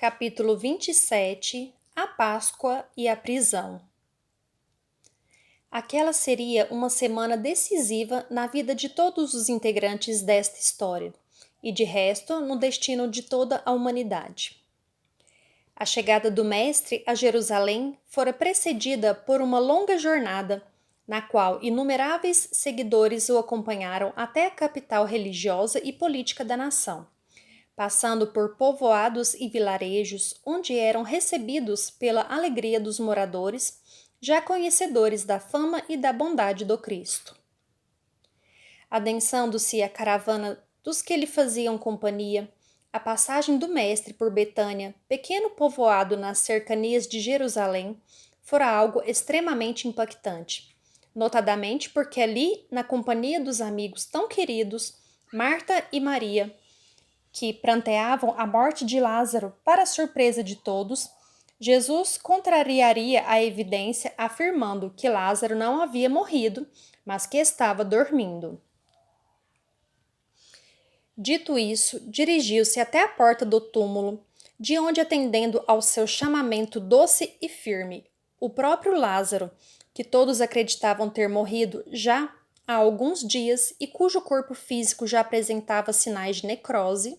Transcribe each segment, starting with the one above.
Capítulo 27 A Páscoa e a prisão. Aquela seria uma semana decisiva na vida de todos os integrantes desta história, e de resto no destino de toda a humanidade. A chegada do Mestre a Jerusalém fora precedida por uma longa jornada, na qual inumeráveis seguidores o acompanharam até a capital religiosa e política da nação, passando por povoados e vilarejos onde eram recebidos pela alegria dos moradores, já conhecedores da fama e da bondade do Cristo. Adensando-se a caravana dos que lhe faziam companhia, a passagem do Mestre por Betânia, pequeno povoado nas cercanias de Jerusalém, fora algo extremamente impactante, notadamente porque ali, na companhia dos amigos tão queridos, Marta e Maria, que pranteavam a morte de Lázaro para a surpresa de todos, Jesus contrariaria a evidência afirmando que Lázaro não havia morrido, mas que estava dormindo. Dito isso, dirigiu-se até a porta do túmulo, de onde, atendendo ao seu chamamento doce e firme, o próprio Lázaro, que todos acreditavam ter morrido já há alguns dias e cujo corpo físico já apresentava sinais de necrose,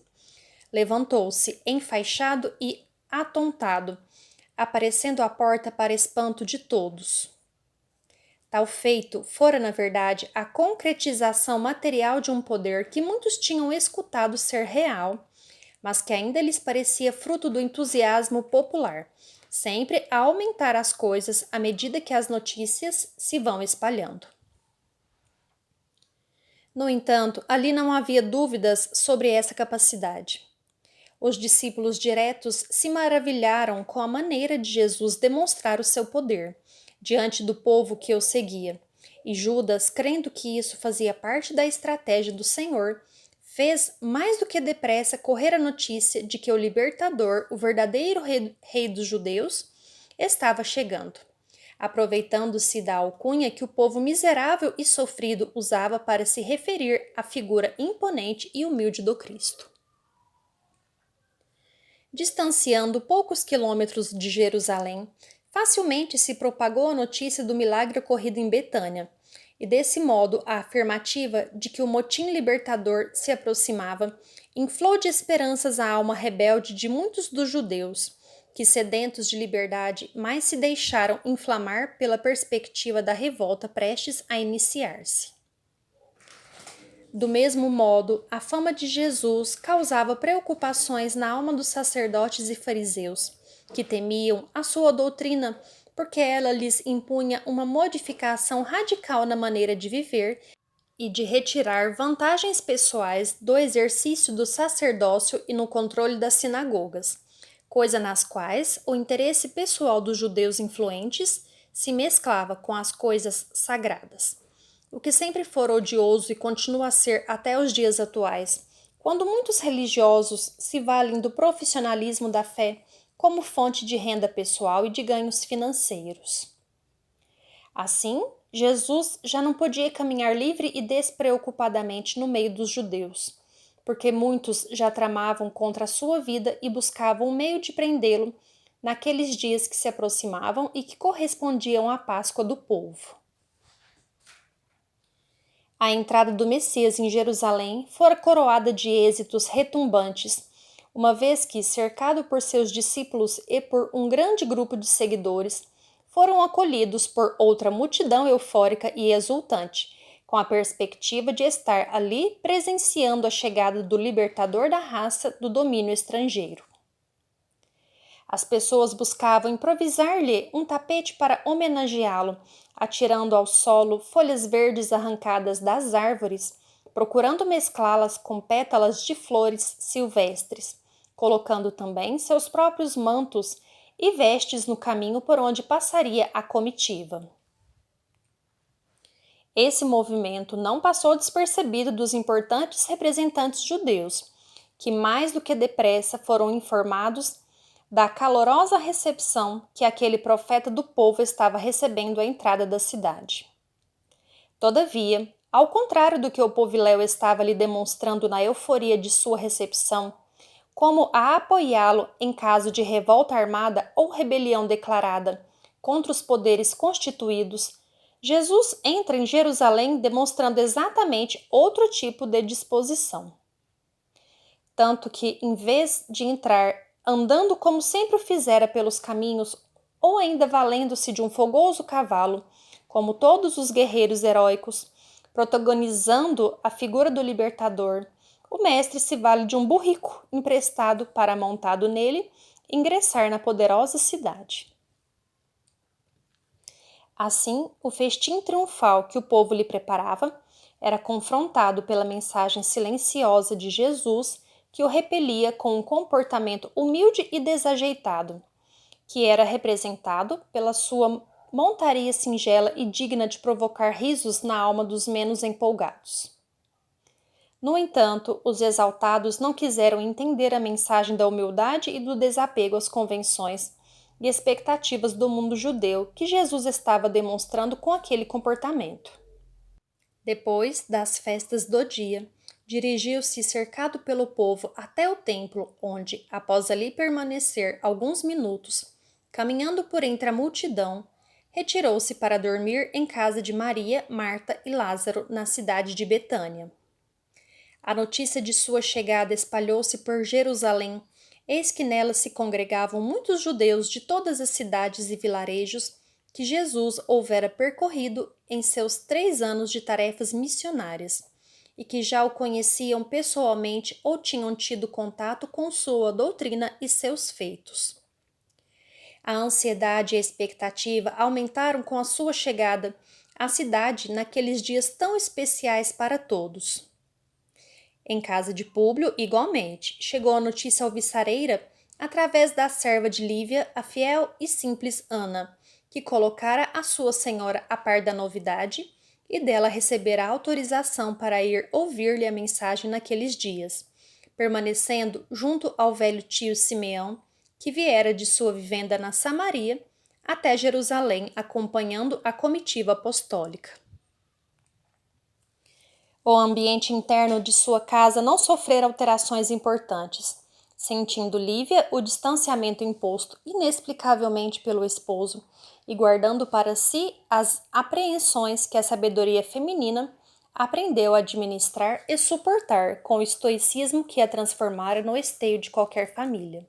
levantou-se enfaixado e atontado, aparecendo à porta para espanto de todos. Tal feito fora, na verdade, a concretização material de um poder que muitos tinham escutado ser real, mas que ainda lhes parecia fruto do entusiasmo popular, sempre a aumentar as coisas à medida que as notícias se vão espalhando. No entanto, ali não havia dúvidas sobre essa capacidade. Os discípulos diretos se maravilharam com a maneira de Jesus demonstrar o seu poder diante do povo que o seguia, e Judas, crendo que isso fazia parte da estratégia do Senhor, fez mais do que depressa correr a notícia de que o libertador, o verdadeiro rei dos judeus, estava chegando, aproveitando-se da alcunha que o povo miserável e sofrido usava para se referir à figura imponente e humilde do Cristo. Distanciando poucos quilômetros de Jerusalém, facilmente se propagou a notícia do milagre ocorrido em Betânia, e desse modo a afirmativa de que o motim libertador se aproximava inflou de esperanças a alma rebelde de muitos dos judeus, que, sedentos de liberdade, mais se deixaram inflamar pela perspectiva da revolta prestes a iniciar-se. Do mesmo modo, a fama de Jesus causava preocupações na alma dos sacerdotes e fariseus, que temiam a sua doutrina, porque ela lhes impunha uma modificação radical na maneira de viver e de retirar vantagens pessoais do exercício do sacerdócio e no controle das sinagogas, coisa nas quais o interesse pessoal dos judeus influentes se mesclava com as coisas sagradas. O que sempre for odioso e continua a ser até os dias atuais, quando muitos religiosos se valem do profissionalismo da fé como fonte de renda pessoal e de ganhos financeiros. Assim, Jesus já não podia caminhar livre e despreocupadamente no meio dos judeus, porque muitos já tramavam contra a sua vida e buscavam um meio de prendê-lo naqueles dias que se aproximavam e que correspondiam à Páscoa do povo. A entrada do Messias em Jerusalém fora coroada de êxitos retumbantes, uma vez que, cercado por seus discípulos e por um grande grupo de seguidores, foram acolhidos por outra multidão eufórica e exultante, com a perspectiva de estar ali presenciando a chegada do libertador da raça do domínio estrangeiro. As pessoas buscavam improvisar-lhe um tapete para homenageá-lo, atirando ao solo folhas verdes arrancadas das árvores, procurando mesclá-las com pétalas de flores silvestres, colocando também seus próprios mantos e vestes no caminho por onde passaria a comitiva. Esse movimento não passou despercebido dos importantes representantes judeus, que mais do que depressa foram informados da calorosa recepção que aquele profeta do povo estava recebendo à entrada da cidade. Todavia, ao contrário do que o poviléu estava lhe demonstrando na euforia de sua recepção, como a apoiá-lo em caso de revolta armada ou rebelião declarada contra os poderes constituídos, Jesus entra em Jerusalém demonstrando exatamente outro tipo de disposição. Tanto que, em vez de entrar andando como sempre o fizera pelos caminhos, ou ainda valendo-se de um fogoso cavalo, como todos os guerreiros heróicos, protagonizando a figura do libertador, o mestre se vale de um burrico emprestado para, montado nele, ingressar na poderosa cidade. Assim, o festim triunfal que o povo lhe preparava era confrontado pela mensagem silenciosa de Jesus, que o repelia com um comportamento humilde e desajeitado, que era representado pela sua montaria singela e digna de provocar risos na alma dos menos empolgados. No entanto, os exaltados não quiseram entender a mensagem da humildade e do desapego às convenções e expectativas do mundo judeu que Jesus estava demonstrando com aquele comportamento. Depois das festas do dia, dirigiu-se cercado pelo povo até o templo, onde, após ali permanecer alguns minutos, caminhando por entre a multidão, retirou-se para dormir em casa de Maria, Marta e Lázaro, na cidade de Betânia. A notícia de sua chegada espalhou-se por Jerusalém, eis que nela se congregavam muitos judeus de todas as cidades e vilarejos que Jesus houvera percorrido em seus 3 anos de tarefas missionárias, e que já o conheciam pessoalmente ou tinham tido contato com sua doutrina e seus feitos. A ansiedade e a expectativa aumentaram com a sua chegada à cidade naqueles dias tão especiais para todos. Em casa de Públio, igualmente, chegou a notícia alvissareira através da serva de Lívia, a fiel e simples Ana, que colocara a sua senhora a par da novidade e dela recebera autorização para ir ouvir-lhe a mensagem naqueles dias, permanecendo junto ao velho tio Simeão, que viera de sua vivenda na Samaria, até Jerusalém, acompanhando a comitiva apostólica. O ambiente interno de sua casa não sofrera alterações importantes, sentindo Lívia o distanciamento imposto inexplicavelmente pelo esposo e guardando para si as apreensões que a sabedoria feminina aprendeu a administrar e suportar com o estoicismo que a transformara no esteio de qualquer família.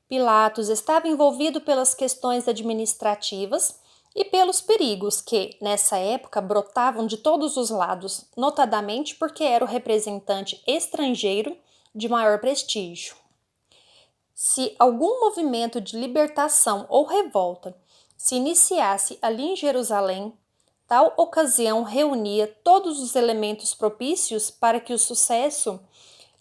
Pilatos estava envolvido pelas questões administrativas e pelos perigos que, nessa época, brotavam de todos os lados, notadamente porque era o representante estrangeiro de maior prestígio. Se algum movimento de libertação ou revolta se iniciasse ali em Jerusalém, tal ocasião reunia todos os elementos propícios para que o sucesso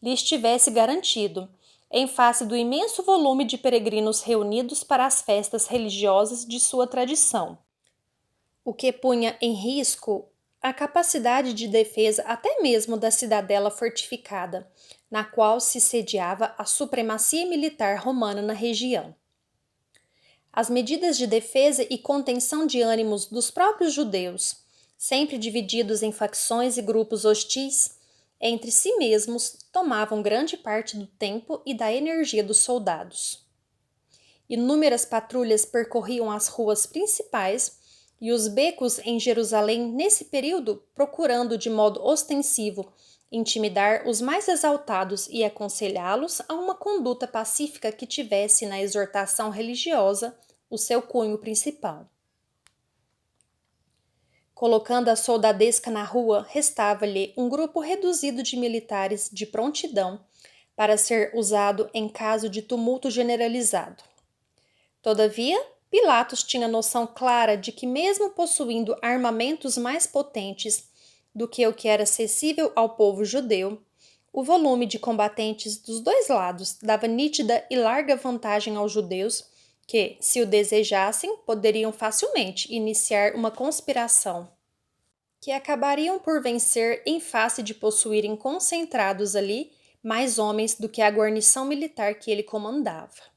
lhe estivesse garantido, em face do imenso volume de peregrinos reunidos para as festas religiosas de sua tradição, o que punha em risco a capacidade de defesa até mesmo da cidadela fortificada, na qual se sediava a supremacia militar romana na região. As medidas de defesa e contenção de ânimos dos próprios judeus, sempre divididos em facções e grupos hostis, entre si mesmos, tomavam grande parte do tempo e da energia dos soldados. Inúmeras patrulhas percorriam as ruas principais e os becos em Jerusalém nesse período, procurando de modo ostensivo intimidar os mais exaltados e aconselhá-los a uma conduta pacífica que tivesse na exortação religiosa o seu cunho principal. Colocando a soldadesca na rua, restava-lhe um grupo reduzido de militares de prontidão para ser usado em caso de tumulto generalizado. Todavia, Pilatos tinha noção clara de que, mesmo possuindo armamentos mais potentes do que o que era acessível ao povo judeu, o volume de combatentes dos dois lados dava nítida e larga vantagem aos judeus que, se o desejassem, poderiam facilmente iniciar uma conspiração, que acabariam por vencer em face de possuírem concentrados ali mais homens do que a guarnição militar que ele comandava.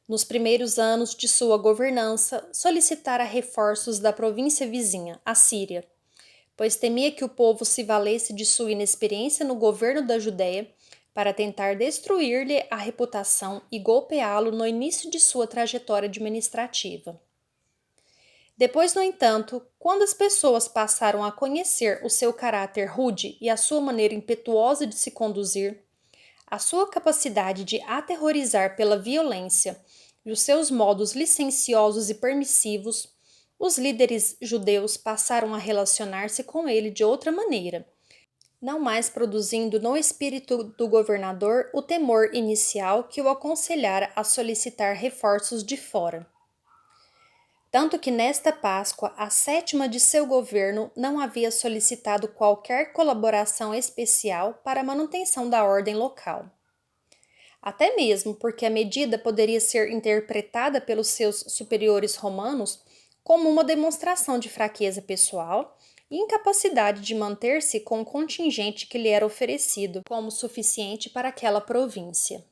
Nos primeiros anos de sua governança, solicitara reforços da província vizinha, a Síria, pois temia que o povo se valesse de sua inexperiência no governo da Judéia para tentar destruir-lhe a reputação e golpeá-lo no início de sua trajetória administrativa. Depois, no entanto, quando as pessoas passaram a conhecer o seu caráter rude e a sua maneira impetuosa de se conduzir, a sua capacidade de aterrorizar pela violência e os seus modos licenciosos e permissivos, os líderes judeus passaram a relacionar-se com ele de outra maneira, não mais produzindo no espírito do governador o temor inicial que o aconselhara a solicitar reforços de fora. Tanto que nesta Páscoa, a 7ª de seu governo, não havia solicitado qualquer colaboração especial para a manutenção da ordem local. Até mesmo porque a medida poderia ser interpretada pelos seus superiores romanos como uma demonstração de fraqueza pessoal e incapacidade de manter-se com o contingente que lhe era oferecido como suficiente para aquela província.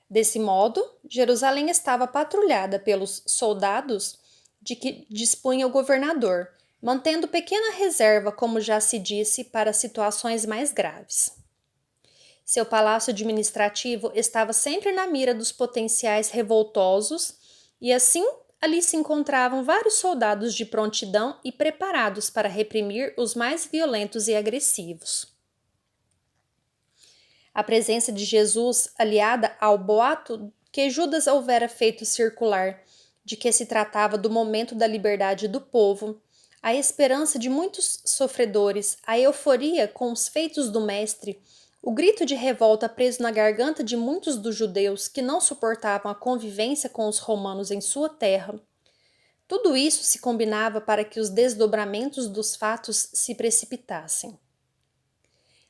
Desse modo, Jerusalém estava patrulhada pelos soldados de que dispunha o governador, mantendo pequena reserva, como já se disse, para situações mais graves. Seu palácio administrativo estava sempre na mira dos potenciais revoltosos e, assim, ali se encontravam vários soldados de prontidão e preparados para reprimir os mais violentos e agressivos. A presença de Jesus, aliada ao boato que Judas houvera feito circular de que se tratava do momento da liberdade do povo, a esperança de muitos sofredores, a euforia com os feitos do Mestre, o grito de revolta preso na garganta de muitos dos judeus que não suportavam a convivência com os romanos em sua terra, tudo isso se combinava para que os desdobramentos dos fatos se precipitassem.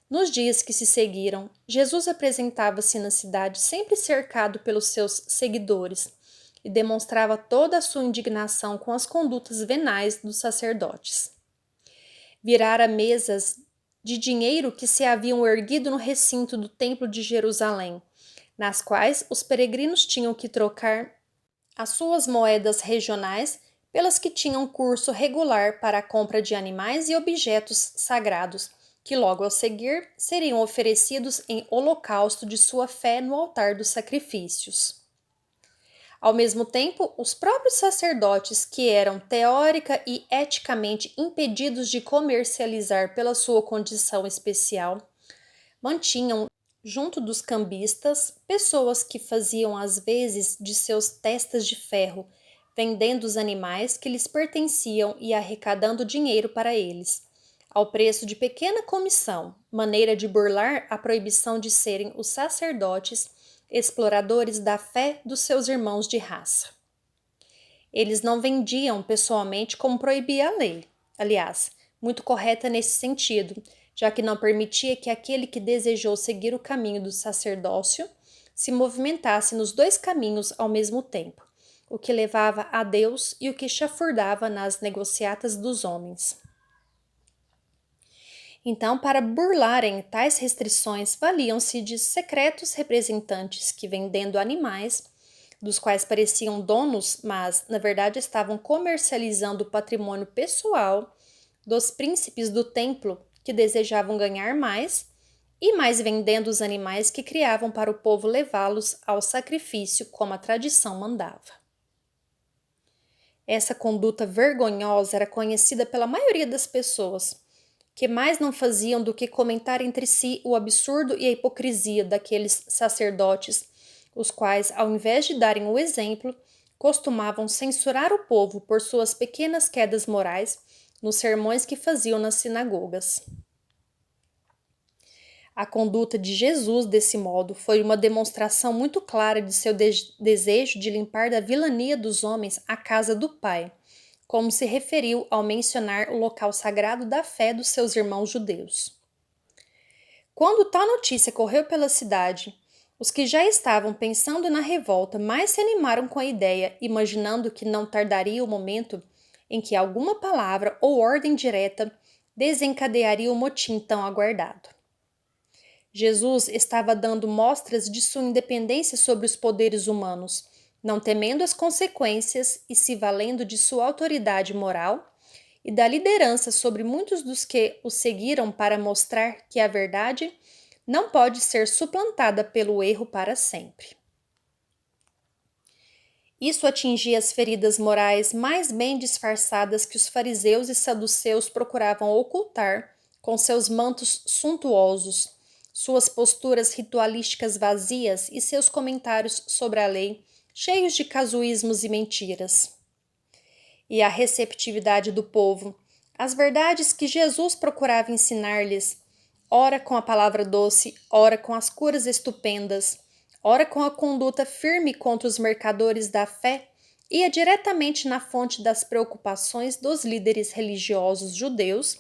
Nos dias que se seguiram, Jesus apresentava-se na cidade sempre cercado pelos seus seguidores e demonstrava toda a sua indignação com as condutas venais dos sacerdotes. Virara mesas de dinheiro que se haviam erguido no recinto do Templo de Jerusalém, nas quais os peregrinos tinham que trocar as suas moedas regionais pelas que tinham curso regular para a compra de animais e objetos sagrados, que logo ao seguir seriam oferecidos em holocausto de sua fé no altar dos sacrifícios. Ao mesmo tempo, os próprios sacerdotes, que eram teórica e eticamente impedidos de comercializar pela sua condição especial, mantinham junto dos cambistas pessoas que faziam às vezes de seus testas de ferro, vendendo os animais que lhes pertenciam e arrecadando dinheiro para eles, ao preço de pequena comissão, maneira de burlar a proibição de serem os sacerdotes exploradores da fé dos seus irmãos de raça. Eles não vendiam pessoalmente como proibia a lei, aliás, muito correta nesse sentido, já que não permitia que aquele que desejou seguir o caminho do sacerdócio se movimentasse nos dois caminhos ao mesmo tempo, o que levava a Deus e o que chafurdava nas negociatas dos homens. Então, para burlarem tais restrições, valiam-se de secretos representantes que, vendendo animais, dos quais pareciam donos, mas na verdade estavam comercializando o patrimônio pessoal dos príncipes do templo que desejavam ganhar mais, e mais vendendo os animais que criavam para o povo levá-los ao sacrifício, como a tradição mandava. Essa conduta vergonhosa era conhecida pela maioria das pessoas, que mais não faziam do que comentar entre si o absurdo e a hipocrisia daqueles sacerdotes, os quais, ao invés de darem o exemplo, costumavam censurar o povo por suas pequenas quedas morais nos sermões que faziam nas sinagogas. A conduta de Jesus, desse modo, foi uma demonstração muito clara de seu desejo de limpar da vilania dos homens a casa do Pai, como se referiu ao mencionar o local sagrado da fé dos seus irmãos judeus. Quando tal notícia correu pela cidade, os que já estavam pensando na revolta mais se animaram com a ideia, imaginando que não tardaria o momento em que alguma palavra ou ordem direta desencadearia o motim tão aguardado. Jesus estava dando mostras de sua independência sobre os poderes humanos, não temendo as consequências e se valendo de sua autoridade moral e da liderança sobre muitos dos que o seguiram para mostrar que a verdade não pode ser suplantada pelo erro para sempre. Isso atingia as feridas morais mais bem disfarçadas que os fariseus e saduceus procuravam ocultar com seus mantos suntuosos, suas posturas ritualísticas vazias e seus comentários sobre a lei, cheios de casuísmos e mentiras. E a receptividade do povo, as verdades que Jesus procurava ensinar-lhes, ora com a palavra doce, ora com as curas estupendas, ora com a conduta firme contra os mercadores da fé, ia diretamente na fonte das preocupações dos líderes religiosos judeus,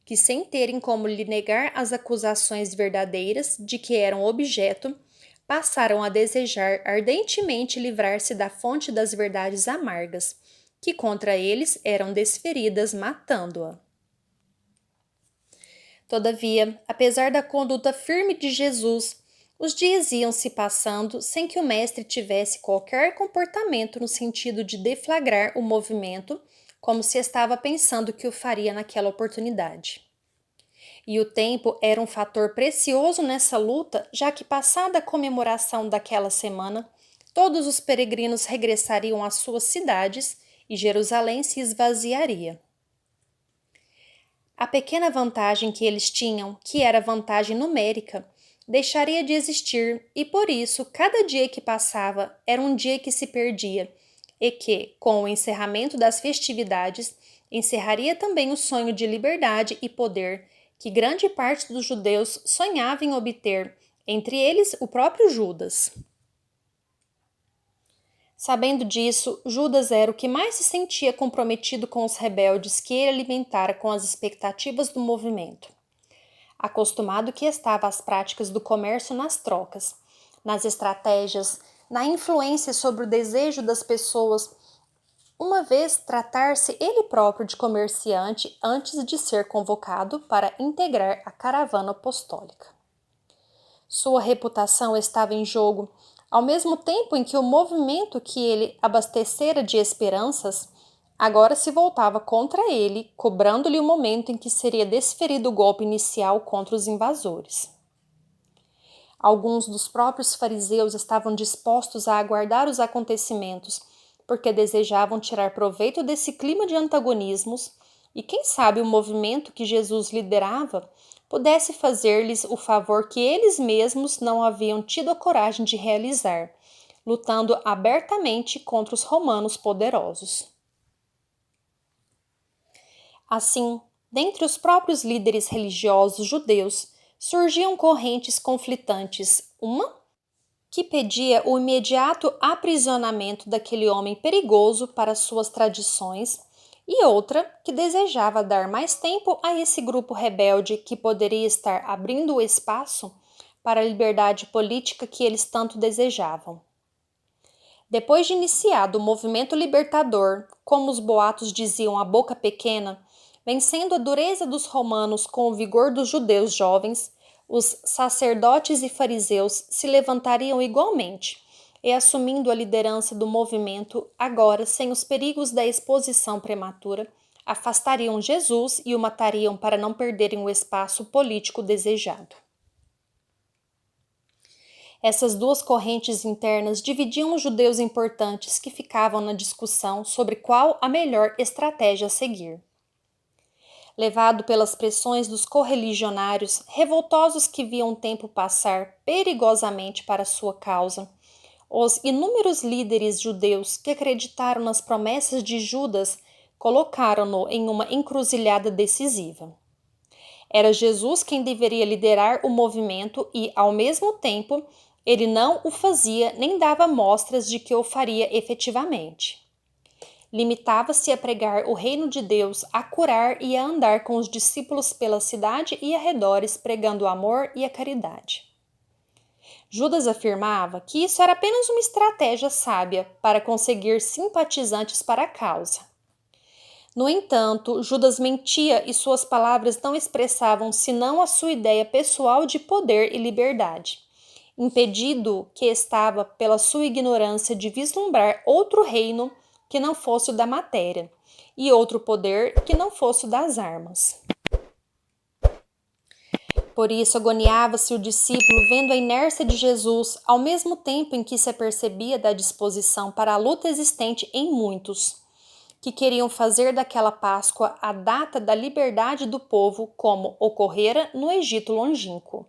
que, sem terem como lhe negar as acusações verdadeiras de que eram objeto, passaram a desejar ardentemente livrar-se da fonte das verdades amargas, que contra eles eram desferidas matando-a. Todavia, apesar da conduta firme de Jesus, os dias iam se passando sem que o mestre tivesse qualquer comportamento no sentido de deflagrar o movimento, como se estava pensando que o faria naquela oportunidade. E o tempo era um fator precioso nessa luta, já que, passada a comemoração daquela semana, todos os peregrinos regressariam às suas cidades e Jerusalém se esvaziaria. A pequena vantagem que eles tinham, que era vantagem numérica, deixaria de existir e, por isso, cada dia que passava era um dia que se perdia e que, com o encerramento das festividades, encerraria também o sonho de liberdade e poder que grande parte dos judeus sonhava em obter, entre eles o próprio Judas. Sabendo disso, Judas era o que mais se sentia comprometido com os rebeldes que ele alimentara com as expectativas do movimento. Acostumado que estava às práticas do comércio nas trocas, nas estratégias, na influência sobre o desejo das pessoas, uma vez tratar-se ele próprio de comerciante antes de ser convocado para integrar a caravana apostólica. Sua reputação estava em jogo, ao mesmo tempo em que o movimento que ele abastecera de esperanças agora se voltava contra ele, cobrando-lhe o momento em que seria desferido o golpe inicial contra os invasores. Alguns dos próprios fariseus estavam dispostos a aguardar os acontecimentos, porque desejavam tirar proveito desse clima de antagonismos, e quem sabe o movimento que Jesus liderava pudesse fazer-lhes o favor que eles mesmos não haviam tido a coragem de realizar, lutando abertamente contra os romanos poderosos. Assim, dentre os próprios líderes religiosos judeus, surgiam correntes conflitantes, uma que pedia o imediato aprisionamento daquele homem perigoso para suas tradições, e outra que desejava dar mais tempo a esse grupo rebelde que poderia estar abrindo o espaço para a liberdade política que eles tanto desejavam. Depois de iniciado o movimento libertador, como os boatos diziam a boca pequena, vencendo a dureza dos romanos com o vigor dos judeus jovens, os sacerdotes e fariseus se levantariam igualmente e, assumindo a liderança do movimento, agora sem os perigos da exposição prematura, afastariam Jesus e o matariam para não perderem o espaço político desejado. Essas duas correntes internas dividiam os judeus importantes que ficavam na discussão sobre qual a melhor estratégia a seguir. Levado pelas pressões dos correligionários, revoltosos que viam o tempo passar perigosamente para sua causa, os inúmeros líderes judeus que acreditaram nas promessas de Judas colocaram-no em uma encruzilhada decisiva. Era Jesus quem deveria liderar o movimento e, ao mesmo tempo, ele não o fazia nem dava mostras de que o faria efetivamente. Limitava-se a pregar o reino de Deus, a curar e a andar com os discípulos pela cidade e arredores pregando o amor e a caridade. Judas afirmava que isso era apenas uma estratégia sábia para conseguir simpatizantes para a causa. No entanto, Judas mentia e suas palavras não expressavam senão a sua ideia pessoal de poder e liberdade, impedido que estava pela sua ignorância de vislumbrar outro reino que não fosse o da matéria, e outro poder que não fosse o das armas. Por isso agoniava-se o discípulo vendo a inércia de Jesus, ao mesmo tempo em que se apercebia da disposição para a luta existente em muitos, que queriam fazer daquela Páscoa a data da liberdade do povo, como ocorrera no Egito longínquo.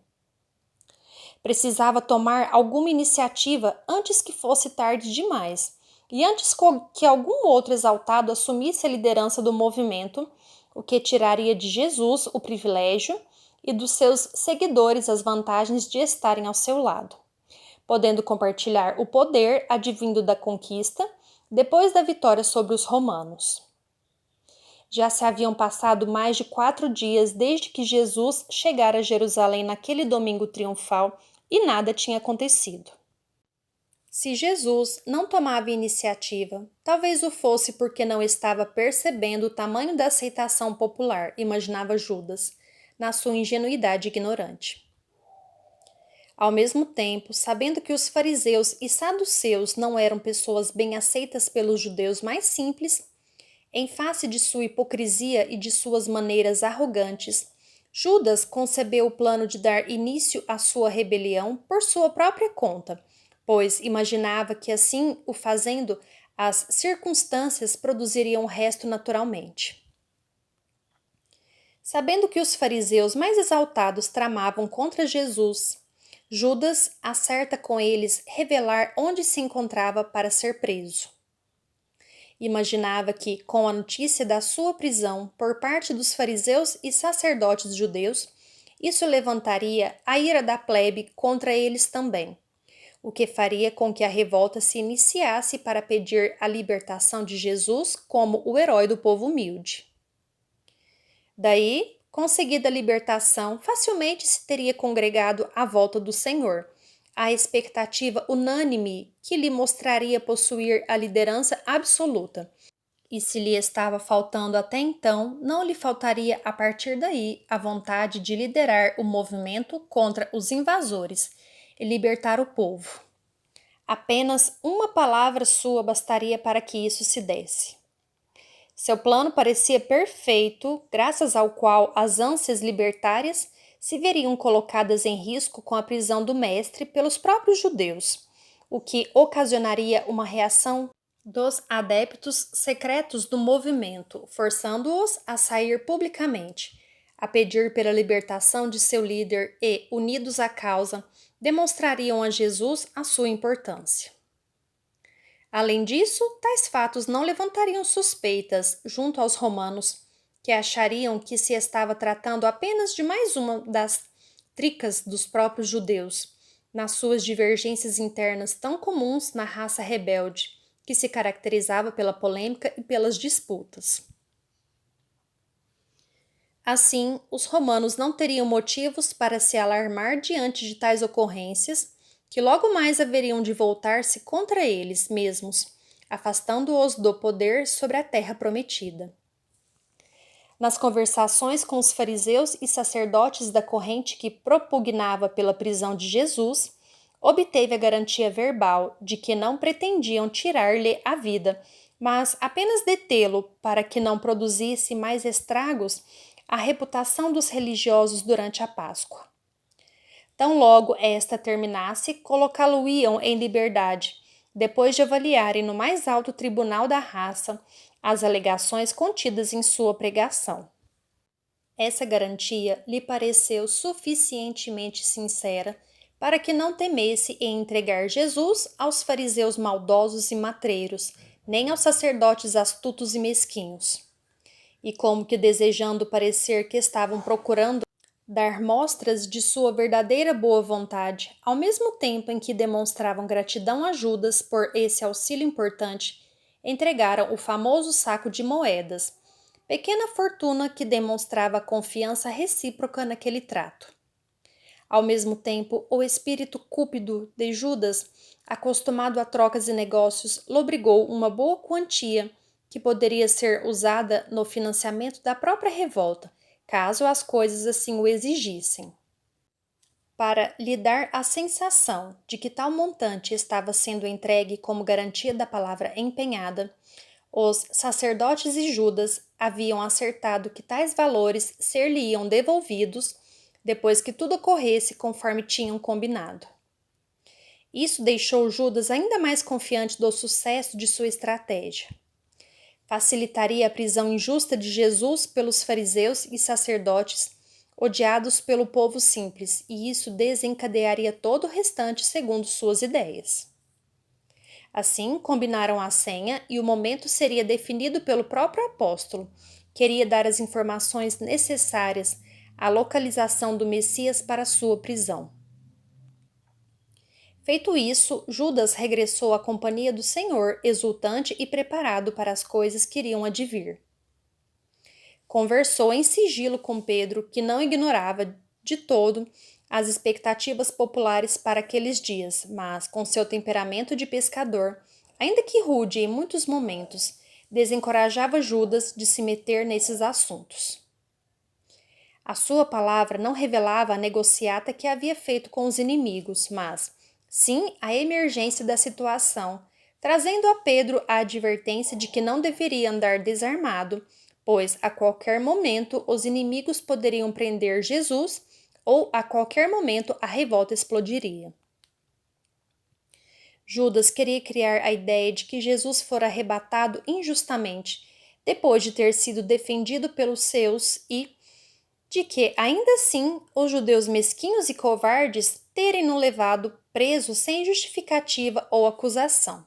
Precisava tomar alguma iniciativa antes que fosse tarde demais, e antes que algum outro exaltado assumisse a liderança do movimento, o que tiraria de Jesus o privilégio e dos seus seguidores as vantagens de estarem ao seu lado, podendo compartilhar o poder advindo da conquista depois da vitória sobre os romanos. Já se haviam passado mais de 4 dias desde que Jesus chegara a Jerusalém naquele domingo triunfal e nada tinha acontecido. Se Jesus não tomava iniciativa, talvez o fosse porque não estava percebendo o tamanho da aceitação popular, imaginava Judas, na sua ingenuidade ignorante. Ao mesmo tempo, sabendo que os fariseus e saduceus não eram pessoas bem aceitas pelos judeus mais simples, em face de sua hipocrisia e de suas maneiras arrogantes, Judas concebeu o plano de dar início à sua rebelião por sua própria conta, pois imaginava que assim o fazendo, as circunstâncias produziriam o resto naturalmente. Sabendo que os fariseus mais exaltados tramavam contra Jesus, Judas acerta com eles revelar onde se encontrava para ser preso. Imaginava que, com a notícia da sua prisão por parte dos fariseus e sacerdotes judeus, isso levantaria a ira da plebe contra eles também, o que faria com que a revolta se iniciasse para pedir a libertação de Jesus como o herói do povo humilde. Daí, conseguida a libertação, facilmente se teria congregado à volta do Senhor, a expectativa unânime que lhe mostraria possuir a liderança absoluta. E se lhe estava faltando até então, não lhe faltaria a partir daí a vontade de liderar o movimento contra os invasores e libertar o povo. Apenas uma palavra sua bastaria para que isso se desse. Seu plano parecia perfeito, graças ao qual as ânsias libertárias se veriam colocadas em risco com a prisão do mestre pelos próprios judeus, o que ocasionaria uma reação dos adeptos secretos do movimento, forçando-os a sair publicamente, a pedir pela libertação de seu líder e, unidos à causa, demonstrariam a Jesus a sua importância. Além disso, tais fatos não levantariam suspeitas junto aos romanos, que achariam que se estava tratando apenas de mais uma das tricas dos próprios judeus, nas suas divergências internas tão comuns na raça rebelde, que se caracterizava pela polêmica e pelas disputas. Assim, os romanos não teriam motivos para se alarmar diante de tais ocorrências, que logo mais haveriam de voltar-se contra eles mesmos, afastando-os do poder sobre a terra prometida. Nas conversações com os fariseus e sacerdotes da corrente que propugnava pela prisão de Jesus, obteve a garantia verbal de que não pretendiam tirar-lhe a vida, mas apenas detê-lo para que não produzisse mais estragos à reputação dos religiosos durante a Páscoa. Tão logo esta terminasse, colocá-lo-iam em liberdade, depois de avaliarem no mais alto tribunal da raça as alegações contidas em sua pregação. Essa garantia lhe pareceu suficientemente sincera para que não temesse em entregar Jesus aos fariseus maldosos e matreiros, nem aos sacerdotes astutos e mesquinhos. E como que desejando parecer que estavam procurando dar mostras de sua verdadeira boa vontade, ao mesmo tempo em que demonstravam gratidão a Judas por esse auxílio importante, entregaram o famoso saco de moedas, pequena fortuna que demonstrava confiança recíproca naquele trato. Ao mesmo tempo, o espírito cúpido de Judas, acostumado a trocas e negócios, lobrigou uma boa quantia que poderia ser usada no financiamento da própria revolta, caso as coisas assim o exigissem. Para lhe dar a sensação de que tal montante estava sendo entregue como garantia da palavra empenhada, os sacerdotes e Judas haviam acertado que tais valores ser-lhe-iam devolvidos depois que tudo ocorresse conforme tinham combinado. Isso deixou Judas ainda mais confiante do sucesso de sua estratégia. Facilitaria a prisão injusta de Jesus pelos fariseus e sacerdotes, odiados pelo povo simples, e isso desencadearia todo o restante segundo suas ideias. Assim, combinaram a senha e o momento seria definido pelo próprio apóstolo. Queria dar as informações necessárias à localização do Messias para sua prisão. Feito isso, Judas regressou à companhia do Senhor, exultante e preparado para as coisas que iriam advir. Conversou em sigilo com Pedro, que não ignorava de todo as expectativas populares para aqueles dias, mas, com seu temperamento de pescador, ainda que rude em muitos momentos, desencorajava Judas de se meter nesses assuntos. A sua palavra não revelava a negociata que havia feito com os inimigos, mas, sim, a emergência da situação, trazendo a Pedro a advertência de que não deveria andar desarmado, pois a qualquer momento os inimigos poderiam prender Jesus ou a qualquer momento a revolta explodiria. Judas queria criar a ideia de que Jesus fora arrebatado injustamente, depois de ter sido defendido pelos seus e de que, ainda assim, os judeus mesquinhos e covardes terem no levado preso sem justificativa ou acusação.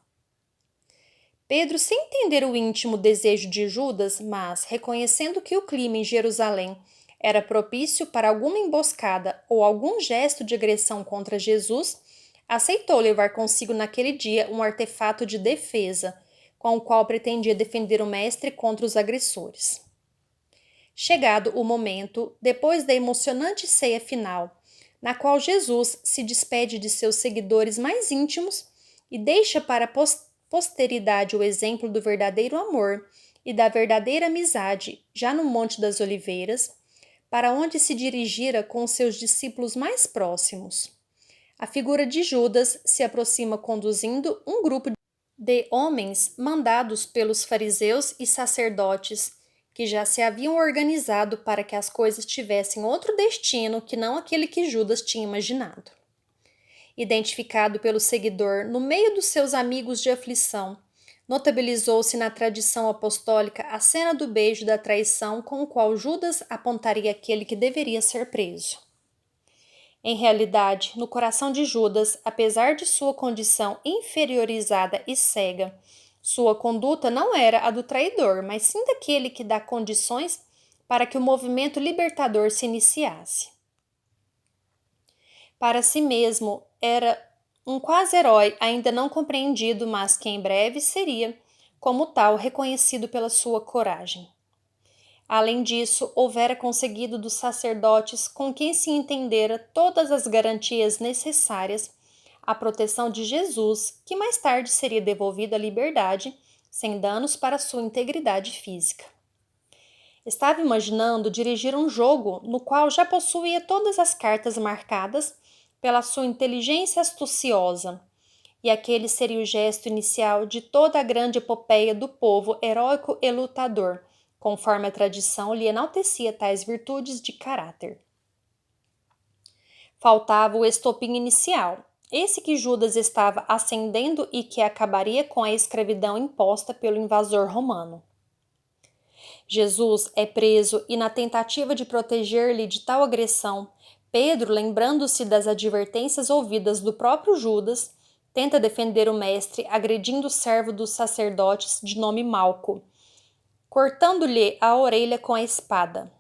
Pedro, sem entender o íntimo desejo de Judas, mas reconhecendo que o clima em Jerusalém era propício para alguma emboscada ou algum gesto de agressão contra Jesus, aceitou levar consigo naquele dia um artefato de defesa, com o qual pretendia defender o mestre contra os agressores. Chegado o momento, depois da emocionante ceia final, na qual Jesus se despede de seus seguidores mais íntimos e deixa para a posteridade o exemplo do verdadeiro amor e da verdadeira amizade, já no Monte das Oliveiras, para onde se dirigira com seus discípulos mais próximos. A figura de Judas se aproxima conduzindo um grupo de homens mandados pelos fariseus e sacerdotes, que já se haviam organizado para que as coisas tivessem outro destino que não aquele que Judas tinha imaginado. Identificado pelo seguidor no meio dos seus amigos de aflição, notabilizou-se na tradição apostólica a cena do beijo da traição com o qual Judas apontaria aquele que deveria ser preso. Em realidade, no coração de Judas, apesar de sua condição inferiorizada e cega, sua conduta não era a do traidor, mas sim daquele que dá condições para que o movimento libertador se iniciasse. Para si mesmo, era um quase-herói ainda não compreendido, mas que em breve seria, como tal, reconhecido pela sua coragem. Além disso, houvera conseguido dos sacerdotes com quem se entendera todas as garantias necessárias à proteção de Jesus, que mais tarde seria devolvido à liberdade, sem danos para sua integridade física. Estava imaginando dirigir um jogo no qual já possuía todas as cartas marcadas pela sua inteligência astuciosa, e aquele seria o gesto inicial de toda a grande epopeia do povo heróico e lutador, conforme a tradição lhe enaltecia tais virtudes de caráter. Faltava o estopim inicial, esse que Judas estava acendendo e que acabaria com a escravidão imposta pelo invasor romano. Jesus é preso e, na tentativa de proteger-lhe de tal agressão, Pedro, lembrando-se das advertências ouvidas do próprio Judas, tenta defender o mestre agredindo o servo dos sacerdotes de nome Malco, cortando-lhe a orelha com a espada.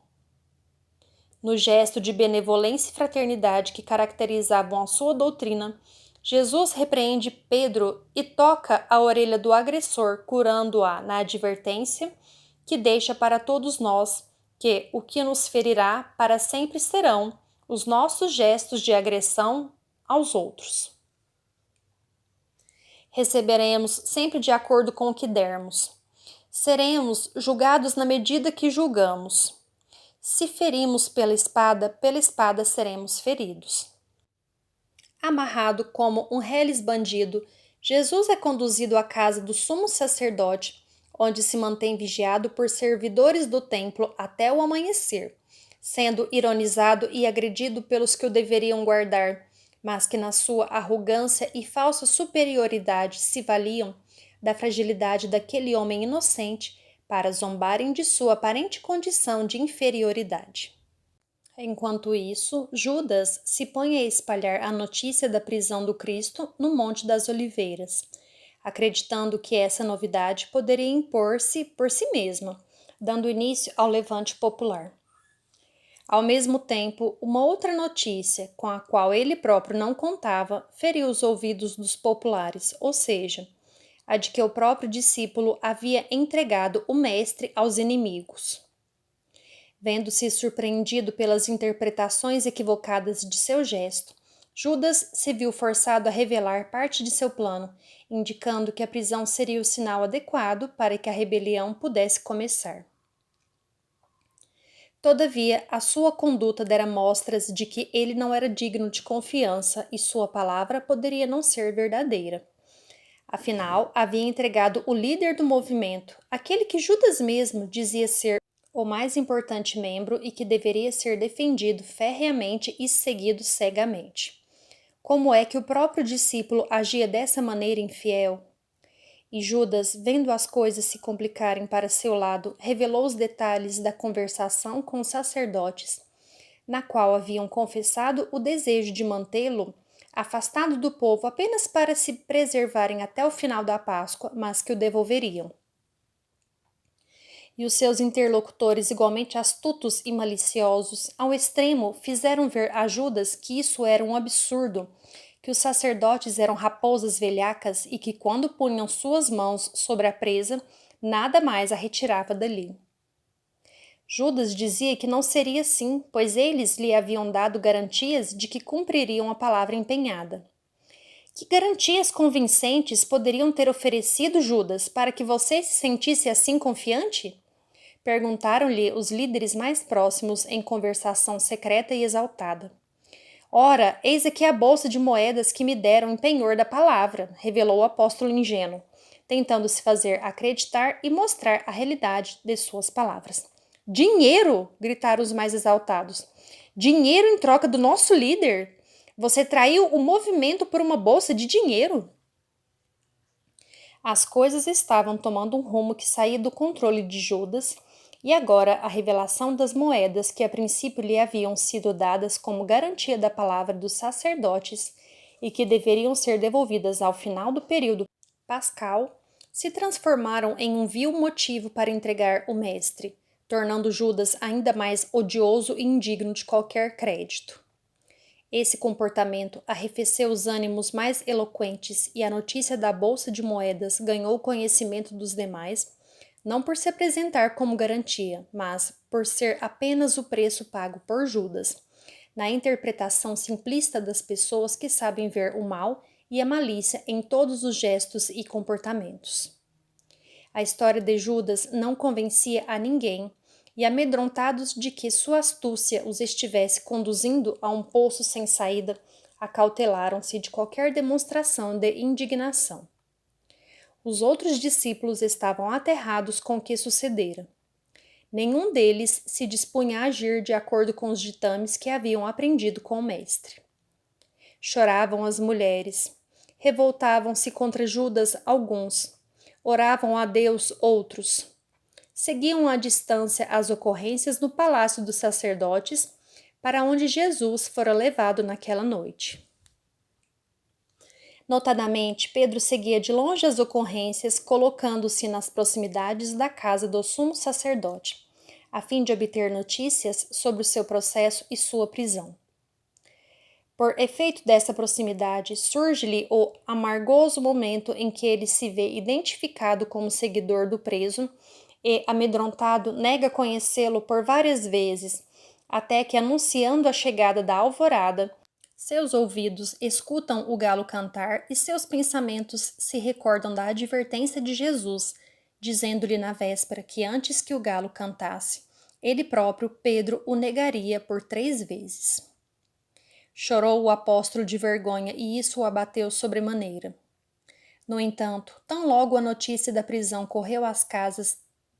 No gesto de benevolência e fraternidade que caracterizavam a sua doutrina, Jesus repreende Pedro e toca a orelha do agressor, curando-a na advertência que deixa para todos nós que o que nos ferirá para sempre serão os nossos gestos de agressão aos outros. Receberemos sempre de acordo com o que dermos. Seremos julgados na medida que julgamos. Se ferimos pela espada seremos feridos. Amarrado como um reles bandido, Jesus é conduzido à casa do sumo sacerdote, onde se mantém vigiado por servidores do templo até o amanhecer, sendo ironizado e agredido pelos que o deveriam guardar, mas que na sua arrogância e falsa superioridade se valiam da fragilidade daquele homem inocente para zombarem de sua aparente condição de inferioridade. Enquanto isso, Judas se põe a espalhar a notícia da prisão do Cristo no Monte das Oliveiras, acreditando que essa novidade poderia impor-se por si mesma, dando início ao levante popular. Ao mesmo tempo, uma outra notícia, com a qual ele próprio não contava, feriu os ouvidos dos populares, ou seja, a de que o próprio discípulo havia entregado o Mestre aos inimigos. Vendo-se surpreendido pelas interpretações equivocadas de seu gesto, Judas se viu forçado a revelar parte de seu plano, indicando que a prisão seria o sinal adequado para que a rebelião pudesse começar. Todavia, a sua conduta dera mostras de que ele não era digno de confiança e sua palavra poderia não ser verdadeira. Afinal, havia entregado o líder do movimento, aquele que Judas mesmo dizia ser o mais importante membro e que deveria ser defendido ferreamente e seguido cegamente. Como é que o próprio discípulo agia dessa maneira infiel? E Judas, vendo as coisas se complicarem para seu lado, revelou os detalhes da conversação com os sacerdotes, na qual haviam confessado o desejo de mantê-lo afastado do povo apenas para se preservarem até o final da Páscoa, mas que o devolveriam. E os seus interlocutores, igualmente astutos e maliciosos, ao extremo, fizeram ver a Judas que isso era um absurdo, que os sacerdotes eram raposas velhacas e que, quando punham suas mãos sobre a presa, nada mais a retirava dali. Judas dizia que não seria assim, pois eles lhe haviam dado garantias de que cumpririam a palavra empenhada. Que garantias convincentes poderiam ter oferecido, Judas, para que você se sentisse assim confiante? Perguntaram-lhe os líderes mais próximos em conversação secreta e exaltada. Ora, eis aqui a bolsa de moedas que me deram em penhor da palavra, revelou o apóstolo ingênuo, tentando se fazer acreditar e mostrar a realidade de suas palavras. Dinheiro! Gritaram os mais exaltados. Dinheiro em troca do nosso líder? Você traiu o movimento por uma bolsa de dinheiro? As coisas estavam tomando um rumo que saía do controle de Judas, e agora a revelação das moedas que a princípio lhe haviam sido dadas como garantia da palavra dos sacerdotes e que deveriam ser devolvidas ao final do período pascal, se transformaram em um vil motivo para entregar o mestre, tornando Judas ainda mais odioso e indigno de qualquer crédito. Esse comportamento arrefeceu os ânimos mais eloquentes e a notícia da bolsa de moedas ganhou o conhecimento dos demais, não por se apresentar como garantia, mas por ser apenas o preço pago por Judas, na interpretação simplista das pessoas que sabem ver o mal e a malícia em todos os gestos e comportamentos. A história de Judas não convencia a ninguém, e amedrontados de que sua astúcia os estivesse conduzindo a um poço sem saída, acautelaram-se de qualquer demonstração de indignação. Os outros discípulos estavam aterrados com o que sucedera. Nenhum deles se dispunha a agir de acordo com os ditames que haviam aprendido com o mestre. Choravam as mulheres, revoltavam-se contra Judas alguns, oravam a Deus outros. Seguiam à distância as ocorrências no palácio dos sacerdotes, para onde Jesus fora levado naquela noite. Notadamente, Pedro seguia de longe as ocorrências, colocando-se nas proximidades da casa do sumo sacerdote, a fim de obter notícias sobre o seu processo e sua prisão. Por efeito dessa proximidade, surge-lhe o amargoso momento em que ele se vê identificado como seguidor do preso e, amedrontado, nega conhecê-lo por várias vezes, até que, anunciando a chegada da alvorada, seus ouvidos escutam o galo cantar e seus pensamentos se recordam da advertência de Jesus, dizendo-lhe na véspera que antes que o galo cantasse, ele próprio, Pedro, o negaria por 3 vezes. Chorou o apóstolo de vergonha e isso o abateu sobremaneira. No entanto, tão logo a notícia da prisão correu às casas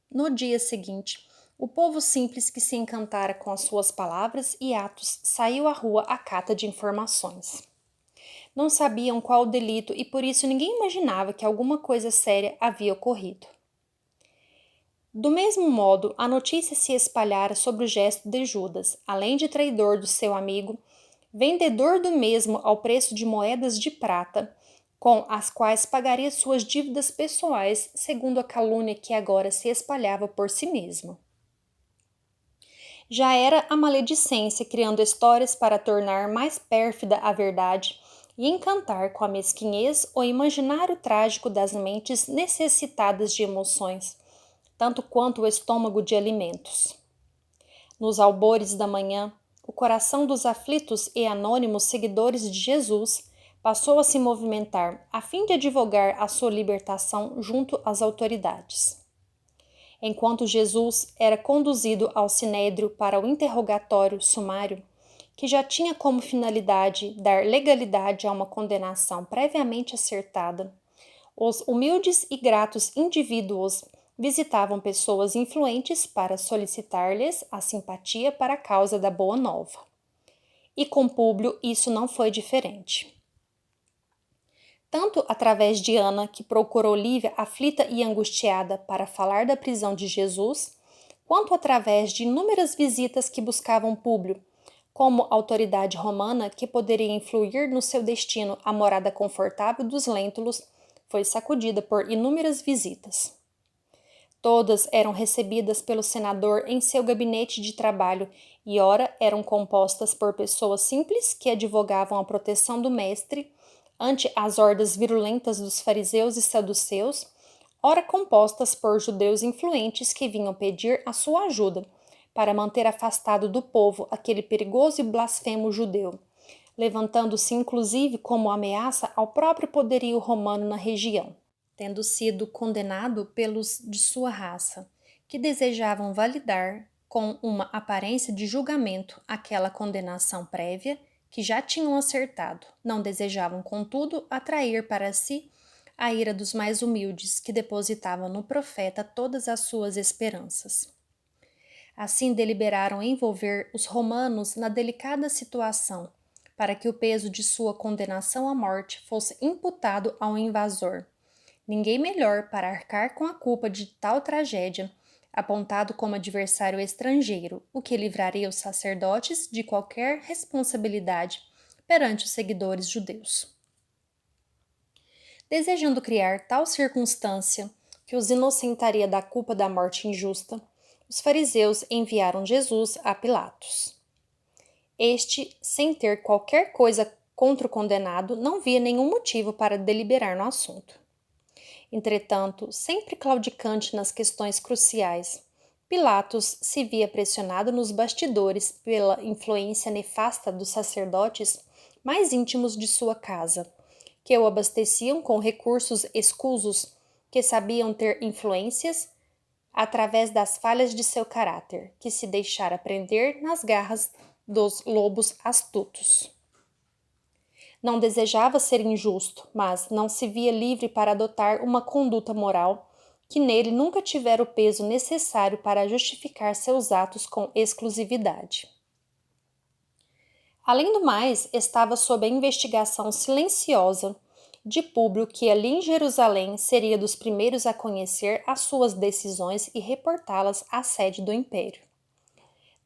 no dia seguinte, O povo simples que se encantara com as suas palavras e atos saiu à rua à cata de informações. Não sabiam qual o delito e por isso ninguém imaginava que alguma coisa séria havia ocorrido. Do mesmo modo, a notícia se espalhara sobre o gesto de Judas, além de traidor do seu amigo, vendedor do mesmo ao preço de moedas de prata, com as quais pagaria suas dívidas pessoais, segundo a calúnia que agora se espalhava por si mesmo. Já era a maledicência criando histórias para tornar mais pérfida a verdade e encantar com a mesquinhez o imaginário trágico das mentes necessitadas de emoções, tanto quanto o estômago de alimentos. Nos albores da manhã, o coração dos aflitos e anônimos seguidores de Jesus passou a se movimentar a fim de advogar a sua libertação junto às autoridades. Enquanto Jesus era conduzido ao sinédrio para o interrogatório sumário, que já tinha como finalidade dar legalidade a uma condenação previamente acertada, os humildes e gratos indivíduos visitavam pessoas influentes para solicitar-lhes a simpatia para a causa da Boa Nova. E com Públio isso não foi diferente. Tanto através de Ana, que procurou Lívia aflita e angustiada para falar da prisão de Jesus, quanto através de inúmeras visitas que buscavam Públio, como autoridade romana que poderia influir no seu destino a morada confortável dos Lentulus, foi sacudida por inúmeras visitas. Todas eram recebidas pelo senador em seu gabinete de trabalho e ora eram compostas por pessoas simples que advogavam a proteção do mestre ante as hordas virulentas dos fariseus e saduceus, ora compostas por judeus influentes que vinham pedir a sua ajuda para manter afastado do povo aquele perigoso e blasfemo judeu, levantando-se inclusive como ameaça ao próprio poderio romano na região, tendo sido condenado pelos de sua raça, que desejavam validar com uma aparência de julgamento aquela condenação prévia que já tinham acertado. Não desejavam, contudo, atrair para si a ira dos mais humildes, que depositavam no profeta todas as suas esperanças. Assim deliberaram envolver os romanos na delicada situação, para que o peso de sua condenação à morte fosse imputado ao invasor. Ninguém melhor para arcar com a culpa de tal tragédia, apontado como adversário estrangeiro, o que livraria os sacerdotes de qualquer responsabilidade perante os seguidores judeus. Desejando criar tal circunstância que os inocentaria da culpa da morte injusta, os fariseus enviaram Jesus a Pilatos. Este, sem ter qualquer coisa contra o condenado, não via nenhum motivo para deliberar no assunto. Entretanto, sempre claudicante nas questões cruciais, Pilatos se via pressionado nos bastidores pela influência nefasta dos sacerdotes mais íntimos de sua casa, que o abasteciam com recursos escusos que sabiam ter influências através das falhas de seu caráter, que se deixara prender nas garras dos lobos astutos. Não desejava ser injusto, mas não se via livre para adotar uma conduta moral que nele nunca tivera o peso necessário para justificar seus atos com exclusividade. Além do mais, estava sob a investigação silenciosa de Públio, que ali em Jerusalém seria dos primeiros a conhecer as suas decisões e reportá-las à sede do império.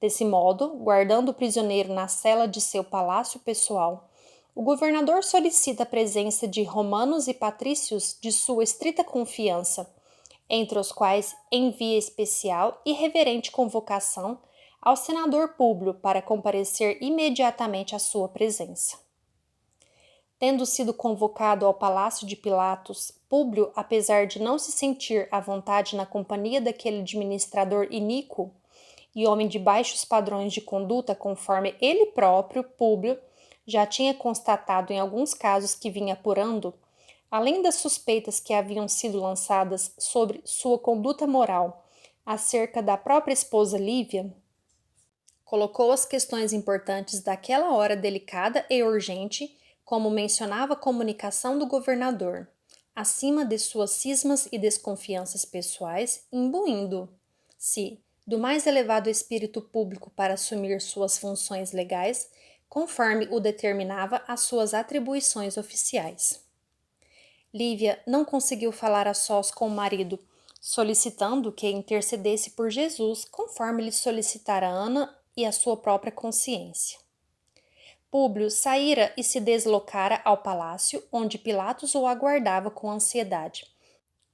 Desse modo, guardando o prisioneiro na cela de seu palácio pessoal, o governador solicita a presença de romanos e patrícios de sua estrita confiança, entre os quais envia especial e reverente convocação ao senador Públio para comparecer imediatamente à sua presença. Tendo sido convocado ao palácio de Pilatos, Públio, apesar de não se sentir à vontade na companhia daquele administrador iníquo e homem de baixos padrões de conduta, conforme ele próprio, Públio, já tinha constatado em alguns casos que vinha apurando, além das suspeitas que haviam sido lançadas sobre sua conduta moral acerca da própria esposa Lívia, colocou as questões importantes daquela hora delicada e urgente, como mencionava a comunicação do governador, acima de suas cismas e desconfianças pessoais, imbuindo-se do mais elevado espírito público para assumir suas funções legais, conforme o determinava as suas atribuições oficiais. Lívia não conseguiu falar a sós com o marido, solicitando que intercedesse por Jesus, conforme lhe solicitara Ana e a sua própria consciência. Públio saíra e se deslocara ao palácio, onde Pilatos o aguardava com ansiedade,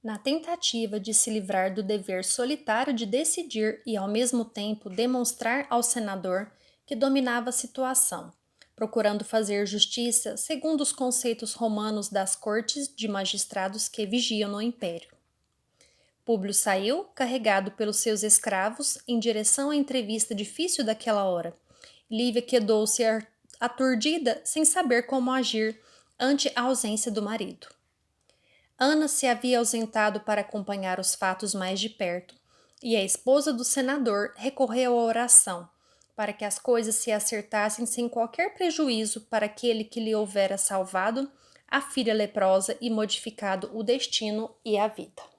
na tentativa de se livrar do dever solitário de decidir e, ao mesmo tempo, demonstrar ao senador que dominava a situação, procurando fazer justiça segundo os conceitos romanos das cortes de magistrados que vigiam no império. Públio saiu, carregado pelos seus escravos, em direção à entrevista difícil daquela hora. Lívia quedou-se aturdida, sem saber como agir ante a ausência do marido. Ana se havia ausentado para acompanhar os fatos mais de perto, e a esposa do senador recorreu à oração, para que as coisas se acertassem sem qualquer prejuízo para aquele que lhe houvera salvado a filha leprosa e modificado o destino e a vida.